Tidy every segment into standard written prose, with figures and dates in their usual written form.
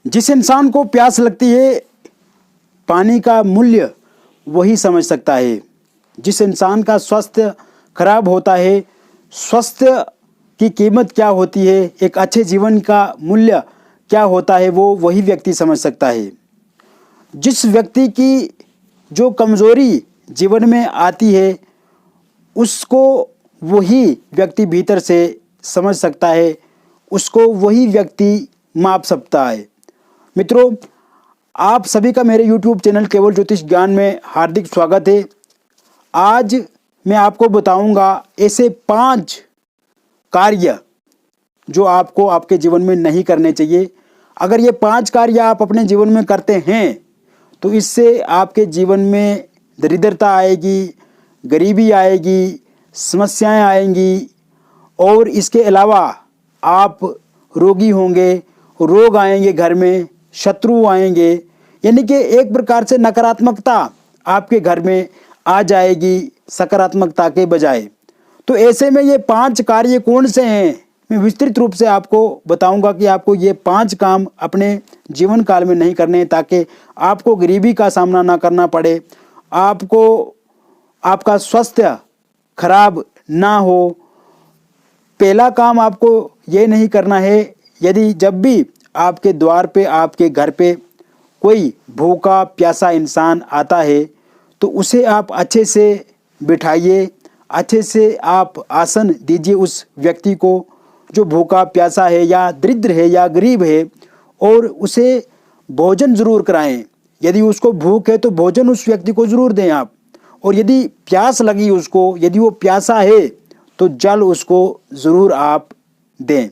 जिस इंसान को प्यास लगती है पानी का मूल्य वही समझ सकता है। जिस इंसान का स्वास्थ्य खराब होता है, स्वास्थ्य की कीमत क्या होती है, एक अच्छे जीवन का मूल्य क्या होता है, वो वही व्यक्ति समझ सकता है। जिस व्यक्ति की जो कमज़ोरी जीवन में आती है उसको वही व्यक्ति भीतर से समझ सकता है, उसको वही व्यक्ति माप सकता है। मित्रों, आप सभी का मेरे YouTube चैनल केवल ज्योतिष ज्ञान में हार्दिक स्वागत है। आज मैं आपको बताऊंगा ऐसे 5 कार्य जो आपको आपके जीवन में नहीं करने चाहिए। अगर ये 5 कार्य आप अपने जीवन में करते हैं तो इससे आपके जीवन में दरिद्रता आएगी, गरीबी आएगी, समस्याएं आएंगी और इसके अलावा आप रोगी होंगे, रोग आएंगे, घर में शत्रु आएंगे, यानी कि एक प्रकार से नकारात्मकता आपके घर में आ जाएगी सकारात्मकता के बजाय। तो ऐसे में ये 5 कार्य कौन से हैं, मैं विस्तृत रूप से आपको बताऊंगा कि आपको ये 5 काम अपने जीवन काल में नहीं करने, ताकि आपको गरीबी का सामना ना करना पड़े, आपको आपका स्वास्थ्य खराब ना हो। पहला काम आपको ये नहीं करना है, यदि जब भी आपके द्वार पे, आपके घर पे कोई भूखा प्यासा इंसान आता है तो उसे आप अच्छे से बिठाइए, अच्छे से आप आसन दीजिए उस व्यक्ति को जो भूखा प्यासा है या दरिद्र है या गरीब है, और उसे भोजन ज़रूर कराएं। यदि उसको भूख है तो भोजन उस व्यक्ति को ज़रूर दें आप, और यदि प्यास लगी उसको, यदि वो प्यासा है तो जल उसको ज़रूर आप दें।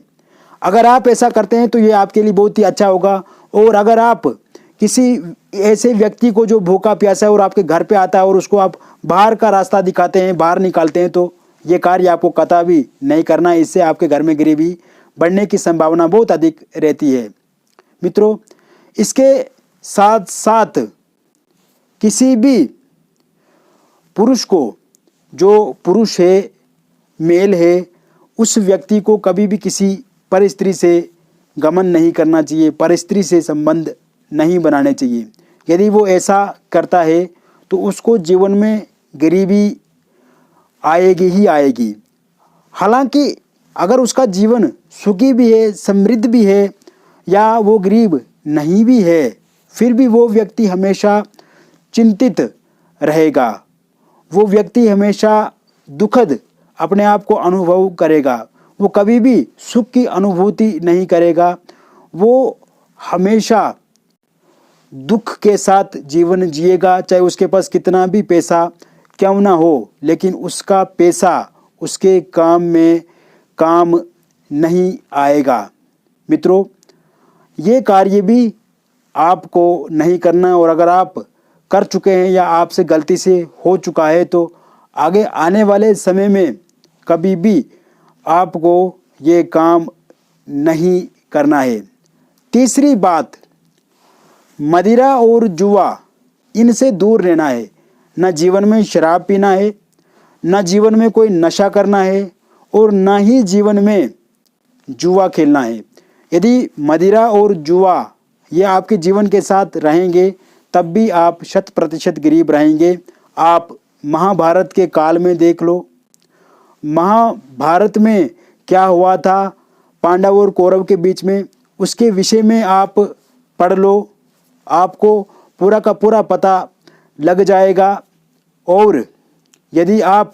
अगर आप ऐसा करते हैं तो ये आपके लिए बहुत ही अच्छा होगा। और अगर आप किसी ऐसे व्यक्ति को जो भूखा प्यासा है और आपके घर पे आता है और उसको आप बाहर का रास्ता दिखाते हैं, बाहर निकालते हैं, तो ये कार्य आपको कतई भी नहीं करना है। इससे आपके घर में गरीबी बढ़ने की संभावना बहुत अधिक रहती है। मित्रों, इसके साथ साथ किसी भी पुरुष को, जो पुरुष है, मेल है, उस व्यक्ति को कभी भी किसी परस्त्री से गमन नहीं करना चाहिए, परस्त्री से संबंध नहीं बनाने चाहिए। यदि वो ऐसा करता है तो उसको जीवन में गरीबी आएगी ही आएगी। हालांकि अगर उसका जीवन सुखी भी है, समृद्ध भी है, या वो गरीब नहीं भी है, फिर भी वो व्यक्ति हमेशा चिंतित रहेगा, वो व्यक्ति हमेशा दुखद अपने आप को अनुभव करेगा, वो कभी भी सुख की अनुभूति नहीं करेगा, वो हमेशा दुख के साथ जीवन जिएगा। चाहे उसके पास कितना भी पैसा क्यों ना हो, लेकिन उसका पैसा उसके काम में काम नहीं आएगा। मित्रों, ये कार्य भी आपको नहीं करना, और अगर आप कर चुके हैं या आपसे गलती से हो चुका है तो आगे आने वाले समय में कभी भी आपको ये काम नहीं करना है। तीसरी बात, मदिरा और जुआ, इनसे दूर रहना है। न जीवन में शराब पीना है, न जीवन में कोई नशा करना है, और न ही जीवन में जुआ खेलना है। यदि मदिरा और जुआ ये आपके जीवन के साथ रहेंगे तब भी आप 100% गरीब रहेंगे। आप महाभारत के काल में देख लो, महाभारत में क्या हुआ था पांडव और कौरव के बीच में, उसके विषय में आप पढ़ लो, आपको पूरा का पूरा पता लग जाएगा। और यदि आप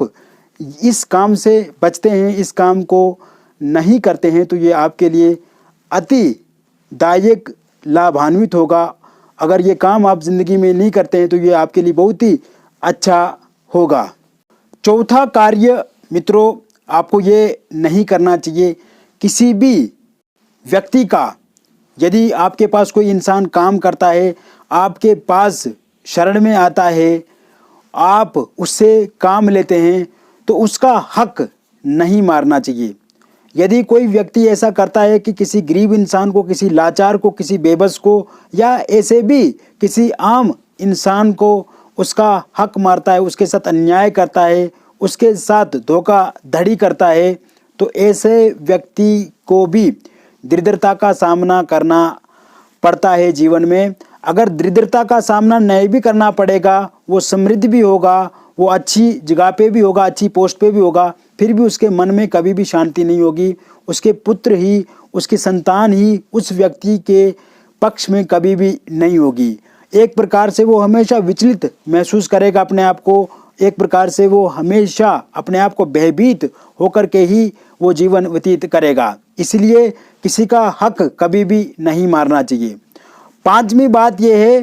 इस काम से बचते हैं, इस काम को नहीं करते हैं, तो ये आपके लिए अति दायक लाभान्वित होगा। अगर ये काम आप ज़िंदगी में नहीं करते हैं तो ये आपके लिए बहुत ही अच्छा होगा। चौथा कार्य मित्रों, आपको ये नहीं करना चाहिए, किसी भी व्यक्ति का, यदि आपके पास कोई इंसान काम करता है, आपके पास शरण में आता है, आप उससे काम लेते हैं, तो उसका हक नहीं मारना चाहिए। यदि कोई व्यक्ति ऐसा करता है कि किसी गरीब इंसान को, किसी लाचार को, किसी बेबस को, या ऐसे भी किसी आम इंसान को उसका हक मारता है, उसके साथ अन्याय करता है, उसके साथ धोखाधड़ी करता है, तो ऐसे व्यक्ति को भी दरिद्रता का सामना करना पड़ता है जीवन में, अगर दरिद्रता का सामना नहीं भी करना पड़ेगा, वो समृद्ध भी होगा, वो अच्छी जगह पे भी होगा, अच्छी पोस्ट पे भी होगा, फिर भी उसके मन में कभी भी शांति नहीं होगी। उसके पुत्र ही, उसकी संतान ही उस व्यक्ति के पक्ष में कभी भी नहीं होगी। एक प्रकार से वो हमेशा विचलित महसूस करेगा अपने आप को, एक प्रकार से वो हमेशा अपने आप को भयभीत होकर के ही वो जीवन व्यतीत करेगा। इसलिए किसी का हक कभी भी नहीं मारना चाहिए। पांचवी बात यह है,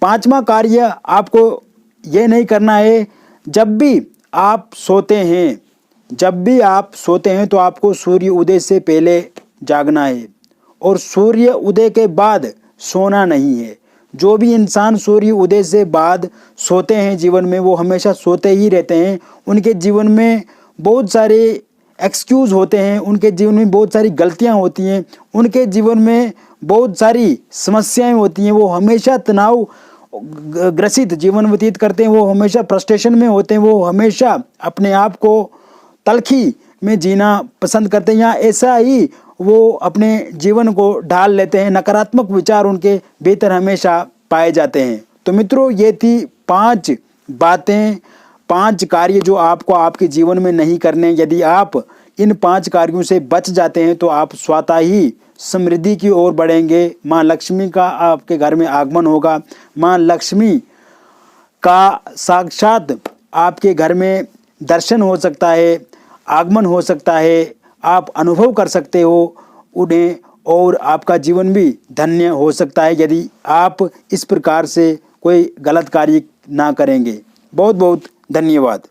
पांचवा कार्य आपको ये नहीं करना है, जब भी आप सोते हैं तो आपको सूर्य उदय से पहले जागना है और सूर्य उदय के बाद सोना नहीं है। जो भी इंसान सूर्य उदय से बाद सोते हैं जीवन में, वो हमेशा सोते ही रहते हैं। उनके जीवन में बहुत सारे एक्सक्यूज़ होते हैं, उनके जीवन में बहुत सारी गलतियां होती हैं, उनके जीवन में बहुत सारी समस्याएं होती हैं। वो हमेशा तनाव ग्रसित जीवन व्यतीत करते हैं, वो हमेशा फ्रस्ट्रेशन में होते हैं, वो हमेशा अपने आप को तलखी में जीना पसंद करते हैं, या ऐसा ही वो अपने जीवन को ढाल लेते हैं। नकारात्मक विचार उनके भीतर हमेशा पाए जाते हैं। तो मित्रों, ये थी 5 बातें, 5 कार्य जो आपको आपके जीवन में नहीं करने। यदि आप इन 5 कार्यों से बच जाते हैं तो आप स्वतः ही समृद्धि की ओर बढ़ेंगे। माँ लक्ष्मी का आपके घर में आगमन होगा। माँ लक्ष्मी का साक्षात आपके घर में दर्शन हो सकता है, आगमन हो सकता है, आप अनुभव कर सकते हो उन्हें, और आपका जीवन भी धन्य हो सकता है यदि आप इस प्रकार से कोई गलत कार्य ना करेंगे। बहुत बहुत धन्यवाद।